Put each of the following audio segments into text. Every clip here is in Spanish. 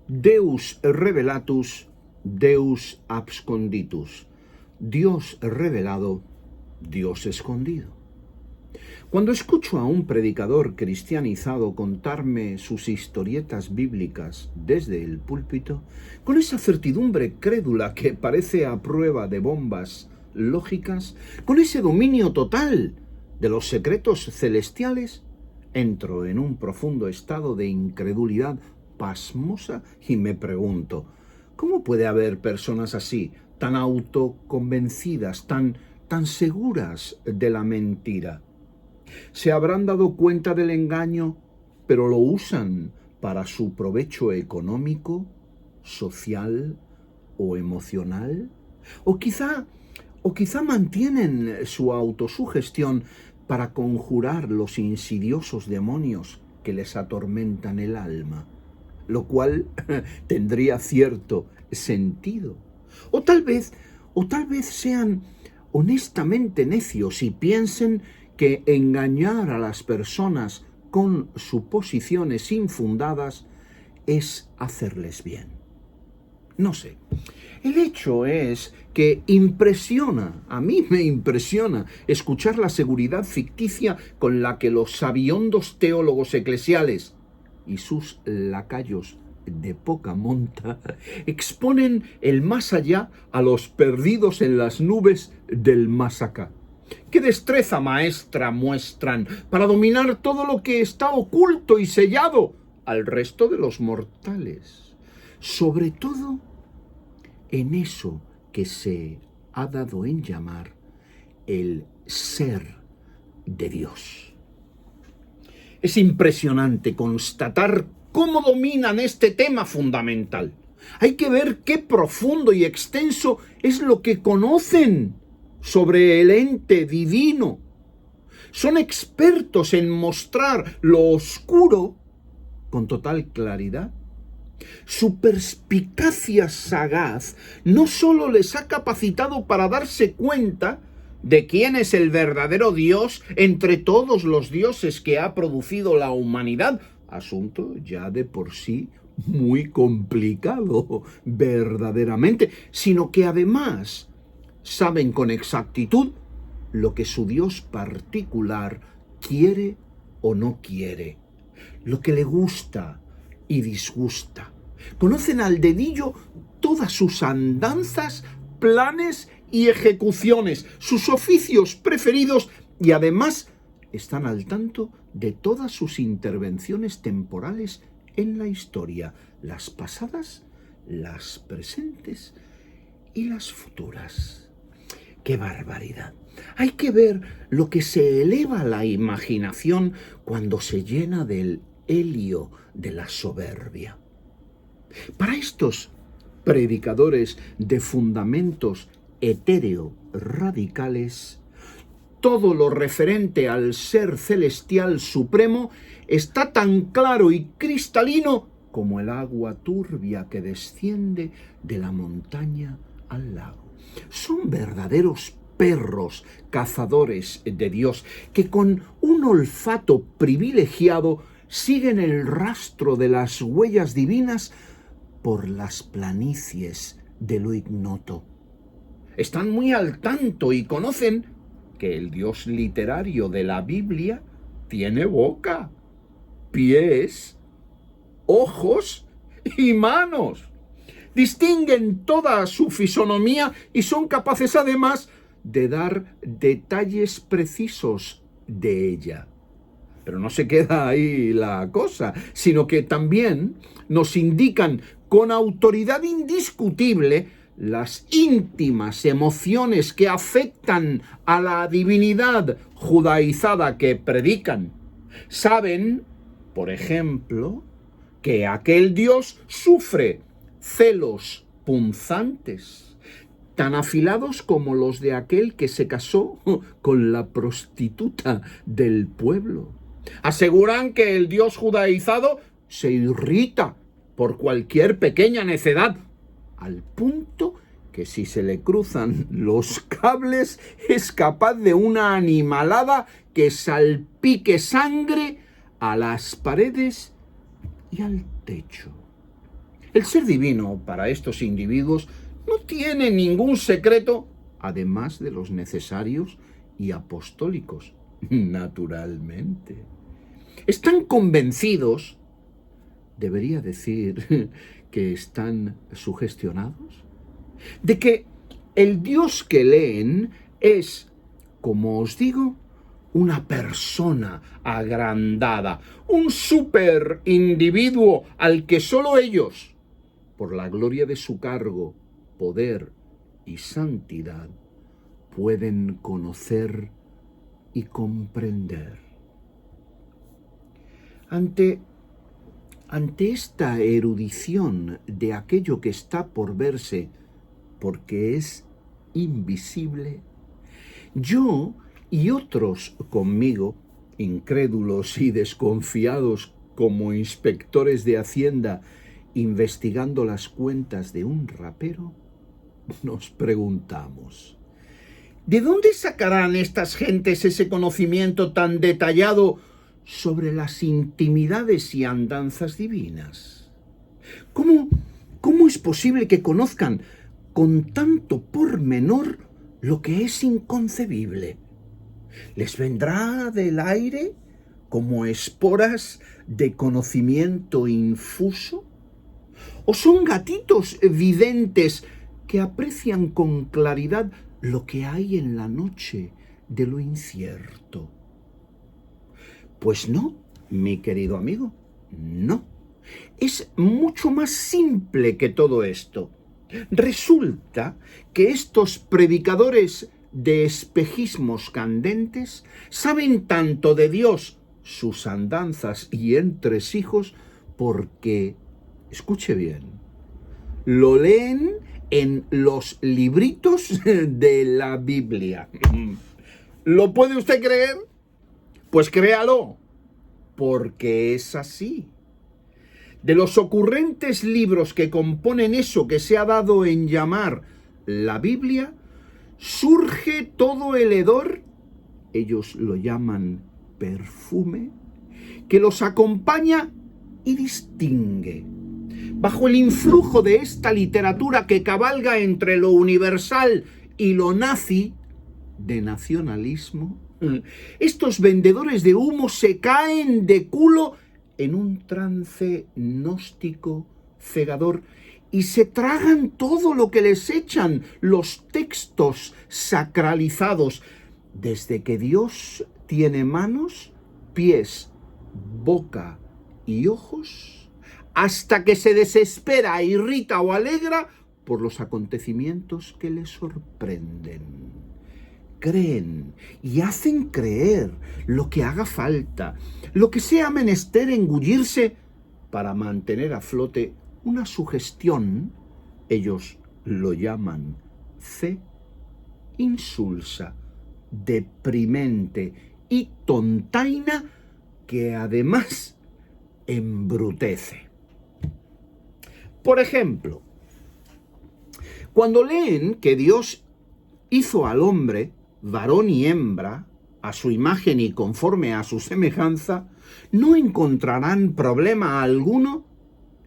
Deus revelatus, Deus absconditus. Dios revelado, Dios escondido. Cuando escucho a un predicador cristianizado contarme sus historietas bíblicas desde el púlpito, con esa certidumbre crédula que parece a prueba de bombas lógicas, con ese dominio total de los secretos celestiales, entro en un profundo estado de incredulidad pasmosa y me pregunto, ¿cómo puede haber personas así, tan autoconvencidas, tan seguras de la mentira? Se habrán dado cuenta del engaño, pero lo usan para su provecho económico, social o emocional. O quizá mantienen su autosugestión para conjurar los insidiosos demonios que les atormentan el alma, lo cual tendría cierto sentido. O tal vez sean honestamente necios y piensen que engañar a las personas con suposiciones infundadas es hacerles bien. No sé. El hecho es que a mí me impresiona escuchar la seguridad ficticia con la que los sabiondos teólogos eclesiales y sus lacayos de poca monta exponen el más allá a los perdidos en las nubes del más acá. ¿Qué destreza maestra muestran para dominar todo lo que está oculto y sellado al resto de los mortales? Sobre todo en eso que se ha dado en llamar el ser de Dios. Es impresionante constatar cómo dominan este tema fundamental. Hay que ver qué profundo y extenso es lo que conocen sobre el ente divino. Son expertos en mostrar lo oscuro con total claridad. Su perspicacia sagaz no solo les ha capacitado para darse cuenta de quién es el verdadero Dios entre todos los dioses que ha producido la humanidad, asunto ya de por sí muy complicado verdaderamente, sino que además saben con exactitud lo que su Dios particular quiere o no quiere, lo que le gusta y disgusta. Conocen al dedillo todas sus andanzas, planes y ejecuciones, sus oficios preferidos y además están al tanto de todas sus intervenciones temporales en la historia, las pasadas, las presentes y las futuras. ¡Qué barbaridad! Hay que ver lo que se eleva a la imaginación cuando se llena del helio de la soberbia. Para estos predicadores de fundamentos etéreo-radicales, todo lo referente al ser celestial supremo está tan claro y cristalino como el agua turbia que desciende de la montaña al lago. Son verdaderos perros cazadores de Dios que con un olfato privilegiado siguen el rastro de las huellas divinas por las planicies de lo ignoto. Están muy al tanto y conocen que el Dios literario de la Biblia tiene boca, pies, ojos y manos. Distinguen toda su fisonomía y son capaces además de dar detalles precisos de ella. Pero no se queda ahí la cosa, sino que también nos indican con autoridad indiscutible las íntimas emociones que afectan a la divinidad judaizada que predican. Saben, por ejemplo, que aquel Dios sufre celos punzantes, tan afilados como los de aquel que se casó con la prostituta del pueblo. Aseguran que el Dios judaizado se irrita por cualquier pequeña necedad, al punto que si se le cruzan los cables es capaz de una animalada que salpique sangre a las paredes y al techo. El ser divino para estos individuos no tiene ningún secreto, además de los necesarios y apostólicos, naturalmente. Están convencidos, debería decir que están sugestionados, de que el Dios que leen es, como os digo, una persona agrandada, un super individuo al que solo ellos, por la gloria de su cargo, poder y santidad, pueden conocer y comprender. Ante esta erudición de aquello que está por verse, porque es invisible, yo y otros conmigo, incrédulos y desconfiados como inspectores de Hacienda investigando las cuentas de un rapero, nos preguntamos: ¿de dónde sacarán estas gentes ese conocimiento tan detallado sobre las intimidades y andanzas divinas? ¿Cómo es posible que conozcan con tanto pormenor lo que es inconcebible? ¿Les vendrá del aire como esporas de conocimiento infuso? ¿O son gatitos videntes que aprecian con claridad lo que hay en la noche de lo incierto? Pues no, mi querido amigo, no. Es mucho más simple que todo esto. Resulta que estos predicadores de espejismos candentes saben tanto de Dios, sus andanzas y entresijos, porque, escuche bien, lo leen en los libritos de la Biblia. ¿Lo puede usted creer? Pues créalo, porque es así. De los ocurrentes libros que componen eso que se ha dado en llamar la Biblia, surge todo el hedor, ellos lo llaman perfume, que los acompaña y distingue. Bajo el influjo de esta literatura que cabalga entre lo universal y lo nazi, de nacionalismo, estos vendedores de humo se caen de culo en un trance gnóstico cegador y se tragan todo lo que les echan los textos sacralizados, desde que Dios tiene manos, pies, boca y ojos, hasta que se desespera, irrita o alegra por los acontecimientos que le sorprenden. Creen y hacen creer lo que haga falta, lo que sea menester engullirse para mantener a flote una sugestión, ellos lo llaman fe, insulsa, deprimente y tontaina, que además embrutece. Por ejemplo, cuando leen que Dios hizo al hombre varón y hembra, a su imagen y conforme a su semejanza, no encontrarán problema alguno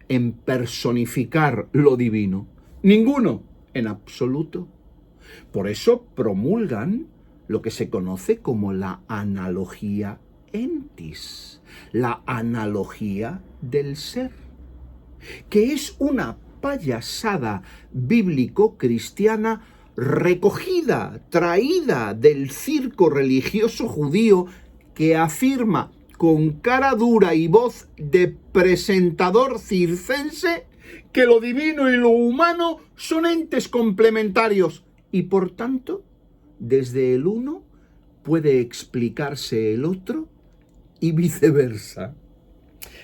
en personificar lo divino. Ninguno, en absoluto. Por eso promulgan lo que se conoce como la analogía entis, la analogía del ser, que es una payasada bíblico-cristiana recogida, traída del circo religioso judío, que afirma con cara dura y voz de presentador circense que lo divino y lo humano son entes complementarios y por tanto desde el uno puede explicarse el otro y viceversa.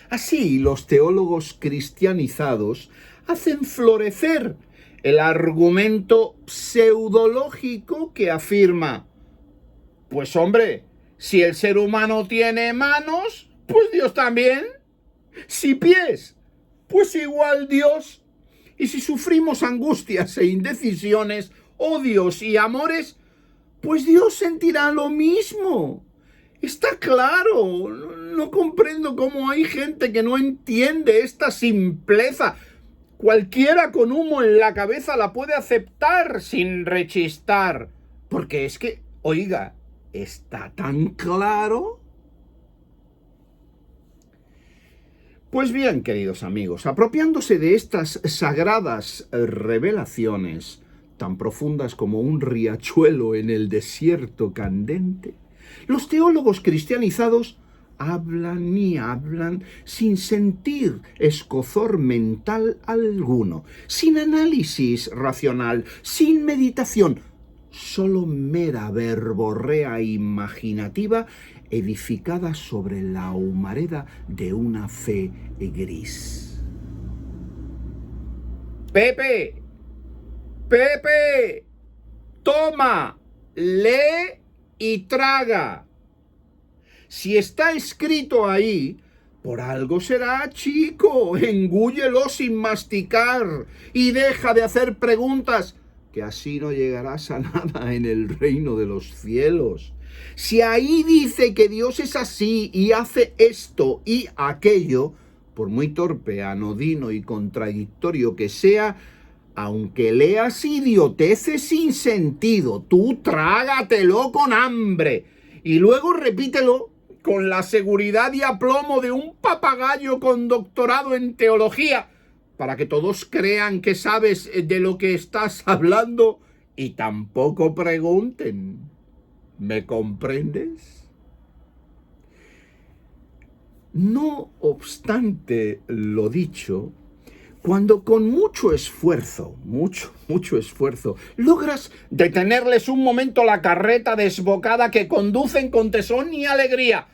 Así, los teólogos cristianizados hacen florecer el argumento pseudológico que afirma: pues hombre, si el ser humano tiene manos, pues Dios también. Si pies, pues igual Dios. Y si sufrimos angustias e indecisiones, odios y amores, pues Dios sentirá lo mismo. Está claro. No comprendo cómo hay gente que no entiende esta simpleza. Cualquiera con humo en la cabeza la puede aceptar sin rechistar. Porque es que, oiga, está tan claro. Pues bien, queridos amigos, apropiándose de estas sagradas revelaciones, tan profundas como un riachuelo en el desierto candente, los teólogos cristianizados hablan y hablan sin sentir escozor mental alguno, sin análisis racional, sin meditación, solo mera verborrea imaginativa edificada sobre la humareda de una fe gris. Pepe, toma, lee y traga. Si está escrito ahí, por algo será, chico. Engúyelo sin masticar y deja de hacer preguntas, que así no llegarás a nada en el reino de los cielos. Si ahí dice que Dios es así y hace esto y aquello, por muy torpe, anodino y contradictorio que sea, aunque leas idioteces sin sentido, tú trágatelo con hambre y luego repítelo con la seguridad y aplomo de un papagayo con doctorado en teología, para que todos crean que sabes de lo que estás hablando y tampoco pregunten. ¿Me comprendes? No obstante lo dicho, cuando con mucho esfuerzo, logras detenerles un momento la carreta desbocada que conducen con tesón y alegría,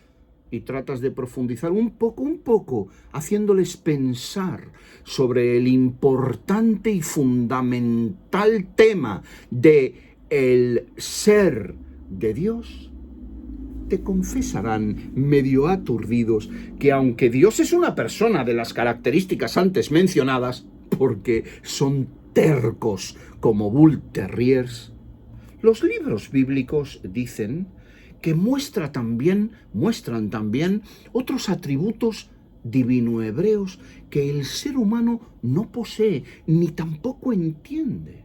y tratas de profundizar un poco, haciéndoles pensar sobre el importante y fundamental tema de el ser de Dios, te confesarán medio aturdidos que aunque Dios es una persona de las características antes mencionadas, porque son tercos como bull terriers, los libros bíblicos dicen que muestran también otros atributos divinohebreos que el ser humano no posee ni tampoco entiende.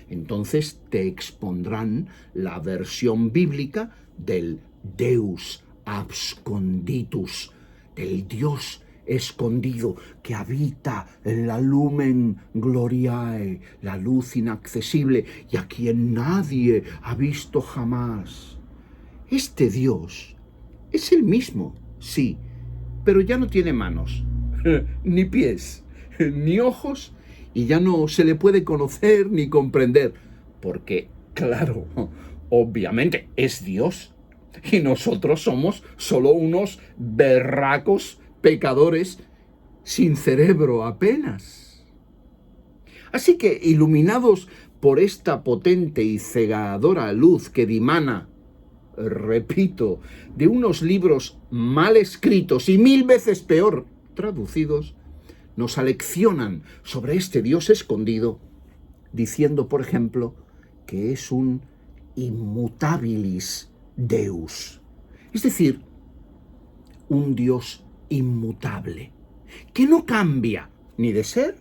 Entonces te expondrán la versión bíblica del Deus absconditus, del Dios escondido que habita en la lumen gloriae, la luz inaccesible, y a quien nadie ha visto jamás. Este Dios es el mismo, sí, pero ya no tiene manos, ni pies, ni ojos, y ya no se le puede conocer ni comprender, porque, claro, obviamente es Dios, y nosotros somos solo unos berracos pecadores sin cerebro apenas. Así que, iluminados por esta potente y cegadora luz que dimana, repito, de unos libros mal escritos y 1000 veces peor traducidos, nos aleccionan sobre este Dios escondido, diciendo, por ejemplo, que es un immutabilis Deus, es decir, un Dios inmutable, que no cambia ni de ser,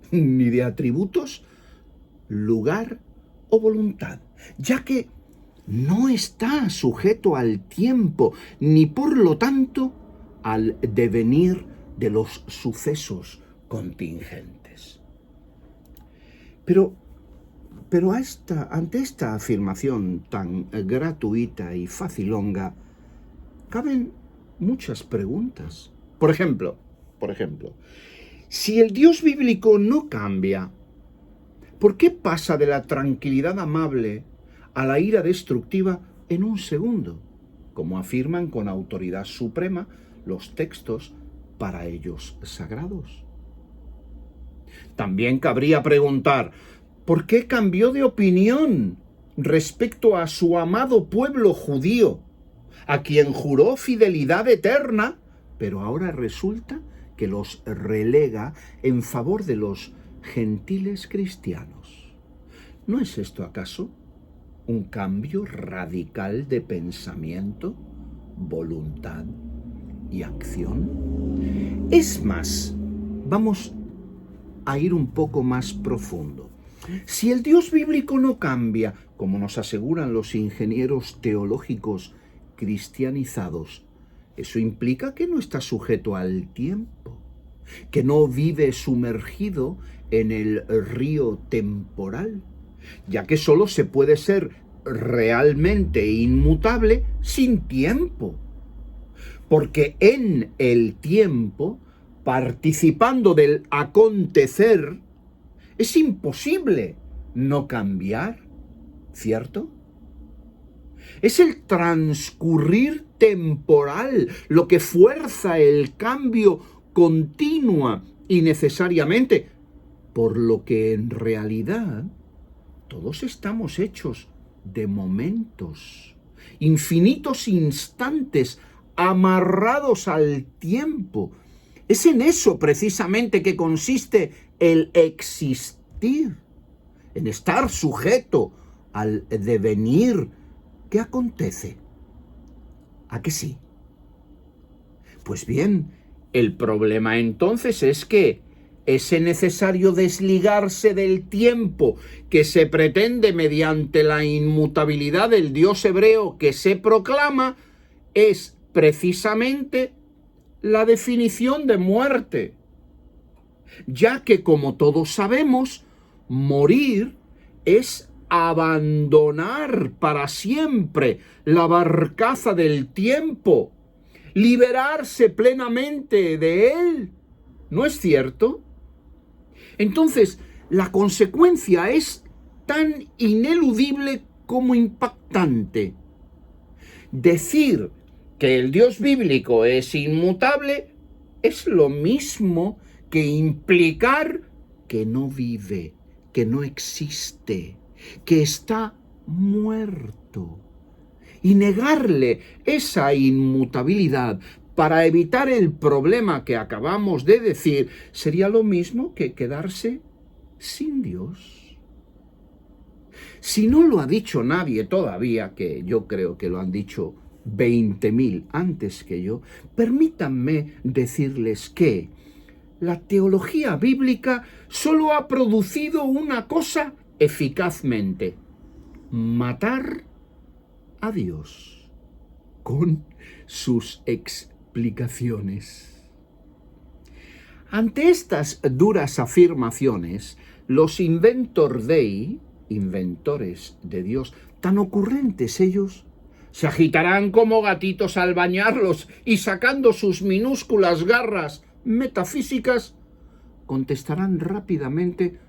ni de atributos, lugar o voluntad, ya que no está sujeto al tiempo, ni por lo tanto al devenir de los sucesos contingentes. Pero ante esta afirmación tan gratuita y facilonga, caben muchas preguntas. Por ejemplo, si el Dios bíblico no cambia, ¿por qué pasa de la tranquilidad amable a la ira destructiva en un segundo, como afirman con autoridad suprema los textos para ellos sagrados? También cabría preguntar, ¿por qué cambió de opinión respecto a su amado pueblo judío, a quien juró fidelidad eterna, pero ahora resulta que los relega en favor de los gentiles cristianos? ¿No es esto acaso un cambio radical de pensamiento, voluntad y acción? Es más, vamos a ir un poco más profundo. Si el Dios bíblico no cambia, como nos aseguran los ingenieros teológicos cristianizados, eso implica que no está sujeto al tiempo, que no vive sumergido en el río temporal, ya que solo se puede ser realmente inmutable sin tiempo. Porque en el tiempo, participando del acontecer, es imposible no cambiar, ¿cierto? Es el transcurrir temporal lo que fuerza el cambio continua y necesariamente, por lo que en realidad todos estamos hechos de momentos, infinitos instantes amarrados al tiempo. Es en eso precisamente que consiste el existir, en estar sujeto al devenir que acontece. ¿A que sí? Pues bien, el problema entonces es que ese necesario desligarse del tiempo que se pretende mediante la inmutabilidad del Dios hebreo que se proclama es precisamente la definición de muerte, ya que, como todos sabemos, morir es abandonar para siempre la barcaza del tiempo, liberarse plenamente de él. ¿No es cierto? Entonces, la consecuencia es tan ineludible como impactante. Decir que el Dios bíblico es inmutable es lo mismo que implicar que no vive, que no existe, que está muerto. Y negarle esa inmutabilidad para evitar el problema que acabamos de decir sería lo mismo que quedarse sin Dios. Si no lo ha dicho nadie todavía, que yo creo que lo han dicho 20.000 antes que yo, permítanme decirles que la teología bíblica solo ha producido una cosa eficazmente: matar a Dios con sus explicaciones. Ante estas duras afirmaciones, los inventor Dei, inventores de Dios, tan ocurrentes ellos, se agitarán como gatitos al bañarlos y, sacando sus minúsculas garras metafísicas, contestarán rápidamente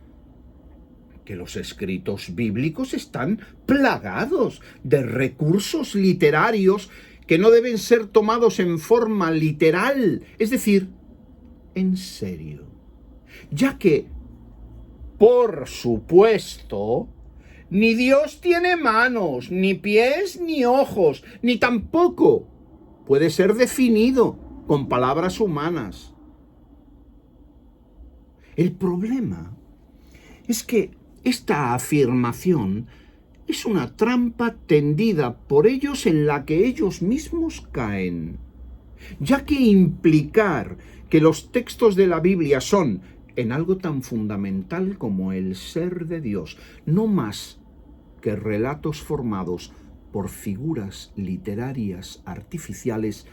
que los escritos bíblicos están plagados de recursos literarios que no deben ser tomados en forma literal, es decir, en serio, ya que, por supuesto, ni Dios tiene manos, ni pies, ni ojos, ni tampoco puede ser definido con palabras humanas. El problema es que esta afirmación es una trampa tendida por ellos en la que ellos mismos caen, ya que implicar que los textos de la Biblia son, en algo tan fundamental como el ser de Dios, no más que relatos formados por figuras literarias artificiales,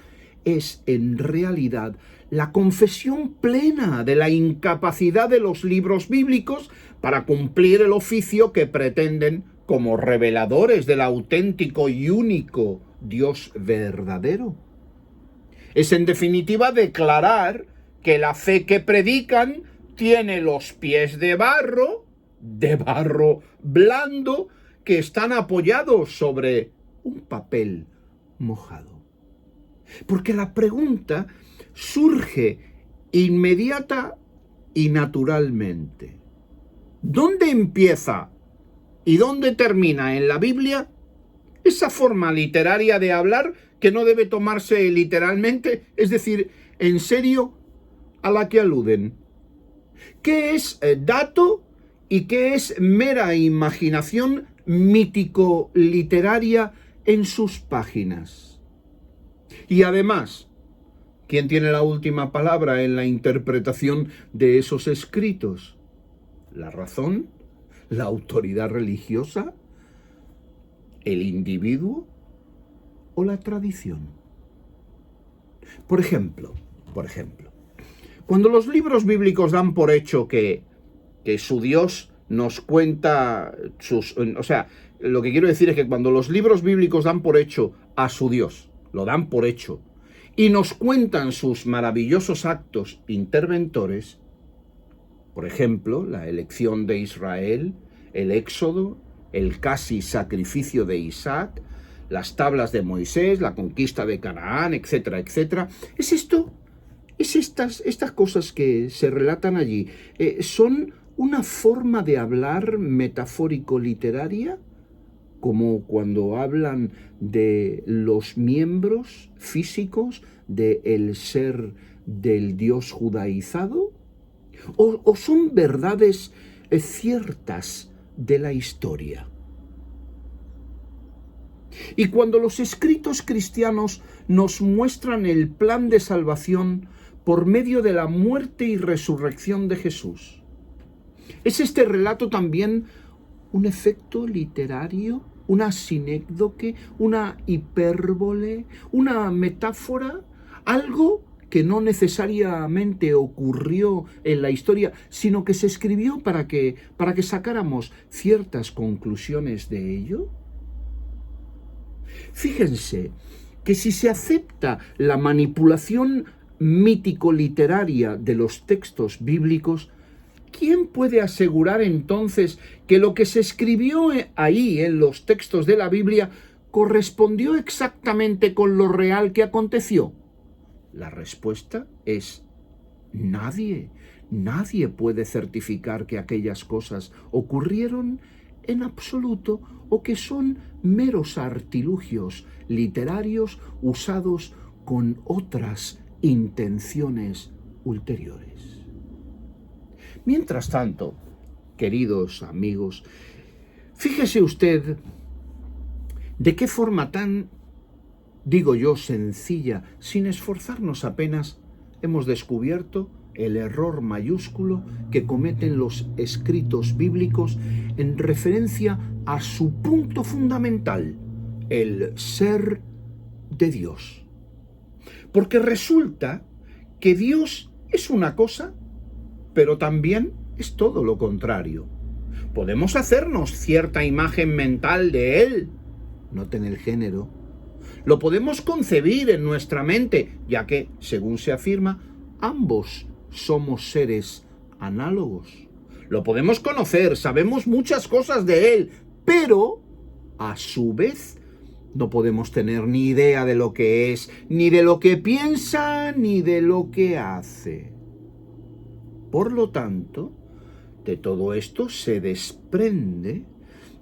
es en realidad la confesión plena de la incapacidad de los libros bíblicos para cumplir el oficio que pretenden como reveladores del auténtico y único Dios verdadero. Es en definitiva declarar que la fe que predican tiene los pies de barro blando, que están apoyados sobre un papel mojado. Porque la pregunta surge inmediata y naturalmente: ¿dónde empieza y dónde termina en la Biblia esa forma literaria de hablar que no debe tomarse literalmente, es decir, en serio, a la que aluden? ¿Qué es dato y qué es mera imaginación mítico-literaria en sus páginas? Y además, ¿quién tiene la última palabra en la interpretación de esos escritos? ¿La razón? ¿La autoridad religiosa? ¿El individuo? ¿O la tradición? Por ejemplo, cuando los libros bíblicos dan por hecho que su Dios nos cuenta lo que quiero decir es que cuando los libros bíblicos dan por hecho a su Dios, lo dan por hecho, y nos cuentan sus maravillosos actos interventores, por ejemplo, la elección de Israel, el éxodo, el casi sacrificio de Isaac, las tablas de Moisés, la conquista de Canaán, etcétera, etcétera. Estas cosas que se relatan allí, ¿son una forma de hablar metafórico-literaria? Como cuando hablan de los miembros físicos del ser del Dios judaizado, o son verdades ciertas de la historia. Y cuando los escritos cristianos nos muestran el plan de salvación por medio de la muerte y resurrección de Jesús, ¿es este relato también un efecto literario, una sinécdoque, una hipérbole, una metáfora, algo que no necesariamente ocurrió en la historia, sino que se escribió para que sacáramos ciertas conclusiones de ello? Fíjense que si se acepta la manipulación mítico-literaria de los textos bíblicos, ¿quién puede asegurar entonces que lo que se escribió ahí en los textos de la Biblia correspondió exactamente con lo real que aconteció? La respuesta es nadie. Nadie puede certificar que aquellas cosas ocurrieron en absoluto o que son meros artilugios literarios usados con otras intenciones ulteriores. Mientras tanto, queridos amigos, fíjese usted de qué forma tan, digo yo, sencilla, sin esforzarnos apenas, hemos descubierto el error mayúsculo que cometen los escritos bíblicos en referencia a su punto fundamental, el ser de Dios. Porque resulta que Dios es una cosa, pero también es todo lo contrario. Podemos hacernos cierta imagen mental de Él, noten el género. Lo podemos concebir en nuestra mente, ya que, según se afirma, ambos somos seres análogos. Lo podemos conocer, sabemos muchas cosas de Él, pero, a su vez, no podemos tener ni idea de lo que es, ni de lo que piensa, ni de lo que hace. Por lo tanto, de todo esto se desprende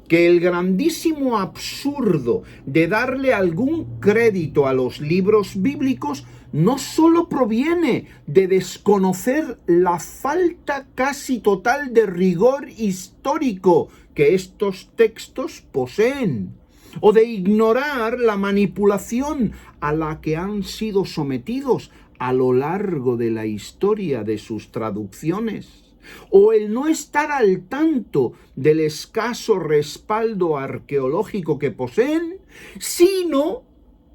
que el grandísimo absurdo de darle algún crédito a los libros bíblicos no solo proviene de desconocer la falta casi total de rigor histórico que estos textos poseen, o de ignorar la manipulación a la que han sido sometidos a lo largo de la historia de sus traducciones, o el no estar al tanto del escaso respaldo arqueológico que poseen, sino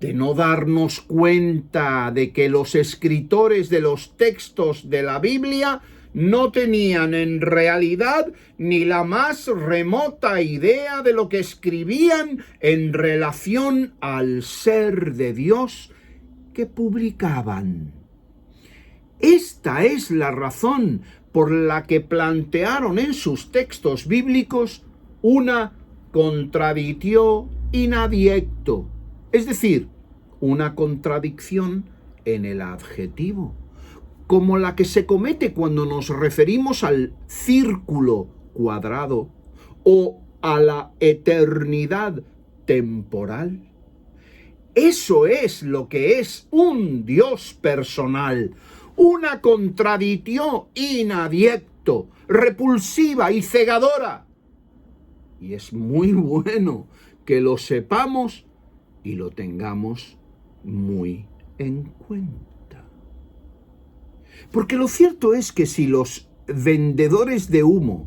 de no darnos cuenta de que los escritores de los textos de la Biblia no tenían en realidad ni la más remota idea de lo que escribían en relación al ser de Dios que publicaban. Esta es la razón por la que plantearon en sus textos bíblicos una contradictio in adjecto, es decir, una contradicción en el adjetivo, como la que se comete cuando nos referimos al círculo cuadrado o a la eternidad temporal. Eso es lo que es un Dios personal, una contradictio in adjecto, repulsiva y cegadora. Y es muy bueno que lo sepamos y lo tengamos muy en cuenta. Porque lo cierto es que si los vendedores de humo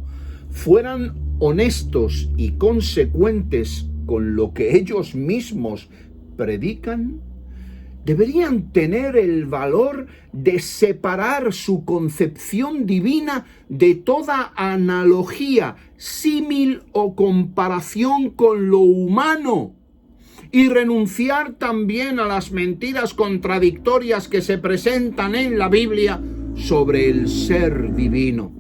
fueran honestos y consecuentes con lo que ellos mismos predican, deberían tener el valor de separar su concepción divina de toda analogía, símil o comparación con lo humano, y renunciar también a las mentiras contradictorias que se presentan en la Biblia sobre el ser divino,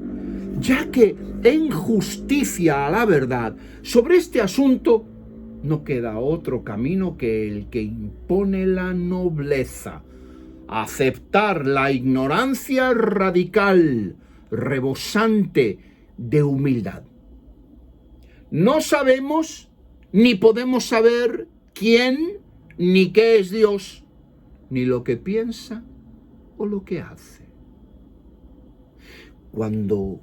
ya que en justicia a la verdad sobre este asunto no queda otro camino que el que impone la nobleza: aceptar la ignorancia radical, rebosante de humildad. No sabemos ni podemos saber quién ni qué es Dios, ni lo que piensa o lo que hace. Cuando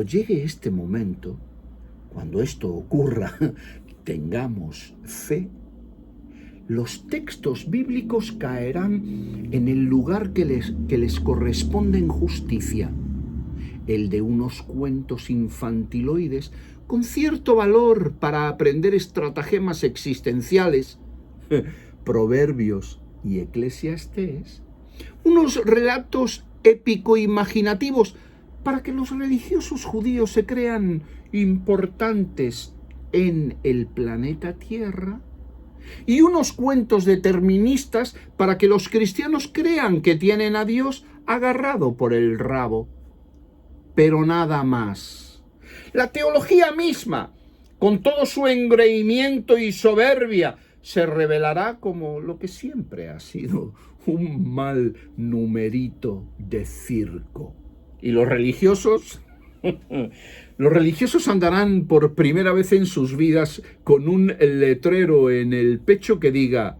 llegue este momento, cuando esto ocurra, tengamos fe, los textos bíblicos caerán en el lugar que les corresponde en justicia, el de unos cuentos infantiloides con cierto valor para aprender estratagemas existenciales, Proverbios y Eclesiastés, unos relatos épico-imaginativos para que los religiosos judíos se crean importantes en el planeta Tierra, y unos cuentos deterministas para que los cristianos crean que tienen a Dios agarrado por el rabo. Pero nada más. La teología misma, con todo su engreimiento y soberbia, se revelará como lo que siempre ha sido: un mal numerito de circo. Y los religiosos andarán por primera vez en sus vidas con un letrero en el pecho que diga: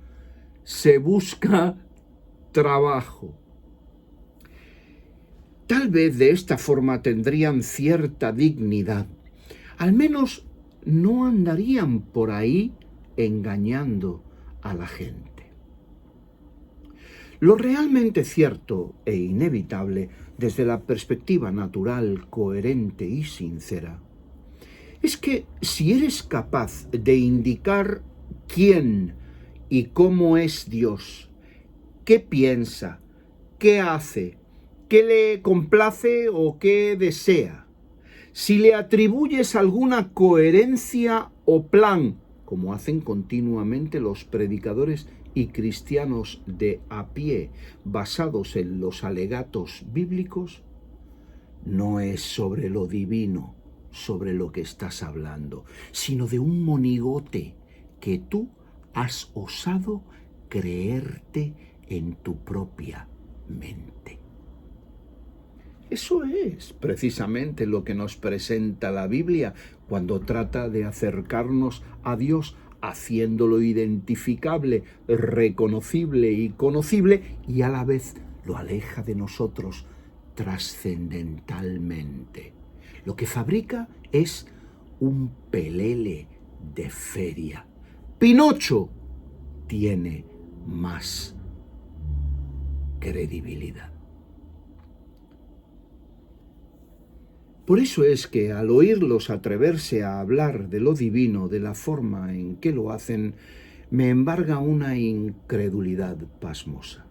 se busca trabajo. Tal vez de esta forma tendrían cierta dignidad. Al menos no andarían por ahí engañando a la gente. Lo realmente cierto e inevitable, desde la perspectiva natural, coherente y sincera, es que si eres capaz de indicar quién y cómo es Dios, qué piensa, qué hace, qué le complace o qué desea, si le atribuyes alguna coherencia o plan, como hacen continuamente los predicadores y cristianos de a pie, basados en los alegatos bíblicos, no es sobre lo divino sobre lo que estás hablando, sino de un monigote que tú has osado creerte en tu propia mente. Eso es precisamente lo que nos presenta la Biblia cuando trata de acercarnos a Dios, haciéndolo identificable, reconocible y conocible, y a la vez lo aleja de nosotros trascendentalmente. Lo que fabrica es un pelele de feria. Pinocho tiene más credibilidad. Por eso es que al oírlos atreverse a hablar de lo divino de la forma en que lo hacen, me embarga una incredulidad pasmosa.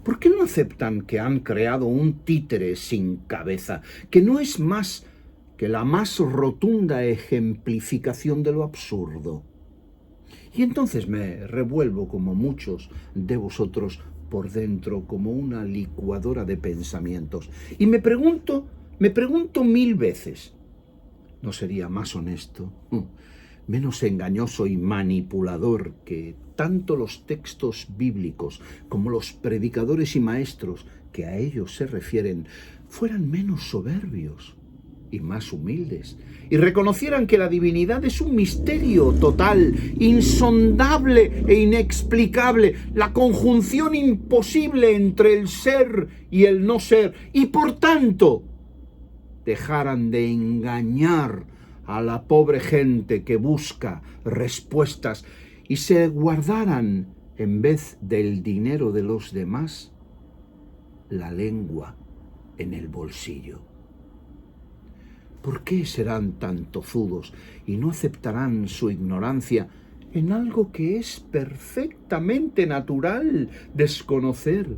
¿Por qué no aceptan que han creado un títere sin cabeza, que no es más que la más rotunda ejemplificación de lo absurdo? Y entonces me revuelvo, como muchos de vosotros, por dentro, como una licuadora de pensamientos, y me pregunto 1000 veces, ¿no sería más honesto, menos engañoso y manipulador que tanto los textos bíblicos como los predicadores y maestros que a ellos se refieren fueran menos soberbios y más humildes, y reconocieran que la divinidad es un misterio total, insondable e inexplicable, la conjunción imposible entre el ser y el no ser, y por tanto dejaran de engañar a la pobre gente que busca respuestas y se guardaran, en vez del dinero de los demás, la lengua en el bolsillo? ¿Por qué serán tan tozudos y no aceptarán su ignorancia en algo que es perfectamente natural desconocer?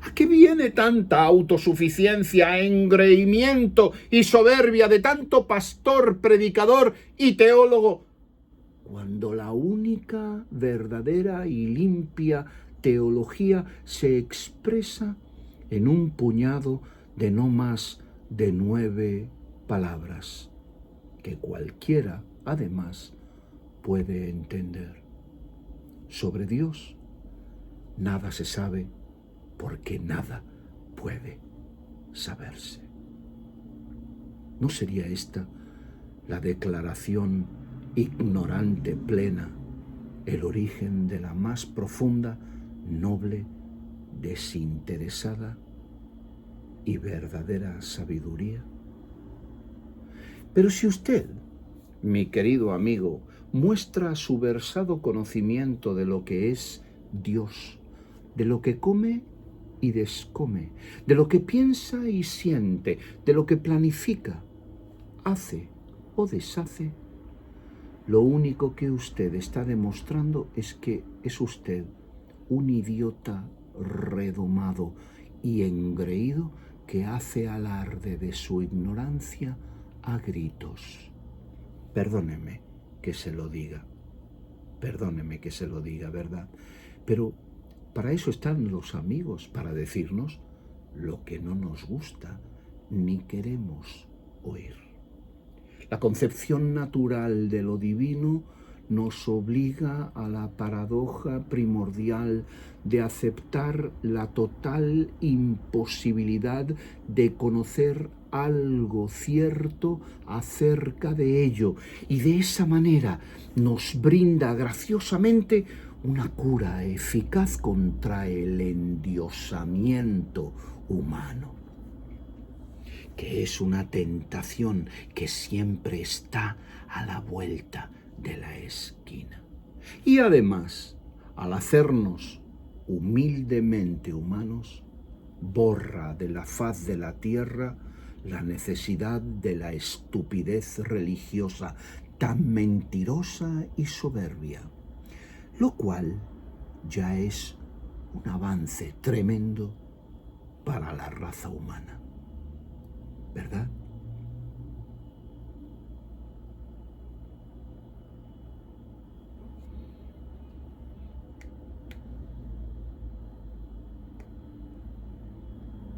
¿A qué viene tanta autosuficiencia, engreimiento y soberbia de tanto pastor, predicador y teólogo, cuando la única verdadera y limpia teología se expresa en un puñado de no más de 9 palabras, que cualquiera, además, puede entender? Sobre Dios, nada se sabe porque nada puede saberse. ¿No sería esta la declaración ignorante plena, el origen de la más profunda, noble, desinteresada y verdadera sabiduría? Pero si usted, mi querido amigo, muestra su versado conocimiento de lo que es Dios, de lo que come y descome, de lo que piensa y siente, de lo que planifica, hace o deshace, lo único que usted está demostrando es que es usted un idiota redomado y engreído que hace alarde de su ignorancia a gritos. Perdóneme que se lo diga, ¿verdad? Pero para eso están los amigos, para decirnos lo que no nos gusta ni queremos oír. La concepción natural de lo divino nos obliga a la paradoja primordial de aceptar la total imposibilidad de conocer algo cierto acerca de ello, y de esa manera nos brinda graciosamente una cura eficaz contra el endiosamiento humano, que es una tentación que siempre está a la vuelta de la esquina. Y además, al hacernos humildemente humanos, borra de la faz de la tierra la necesidad de la estupidez religiosa tan mentirosa y soberbia, lo cual ya es un avance tremendo para la raza humana, ¿verdad?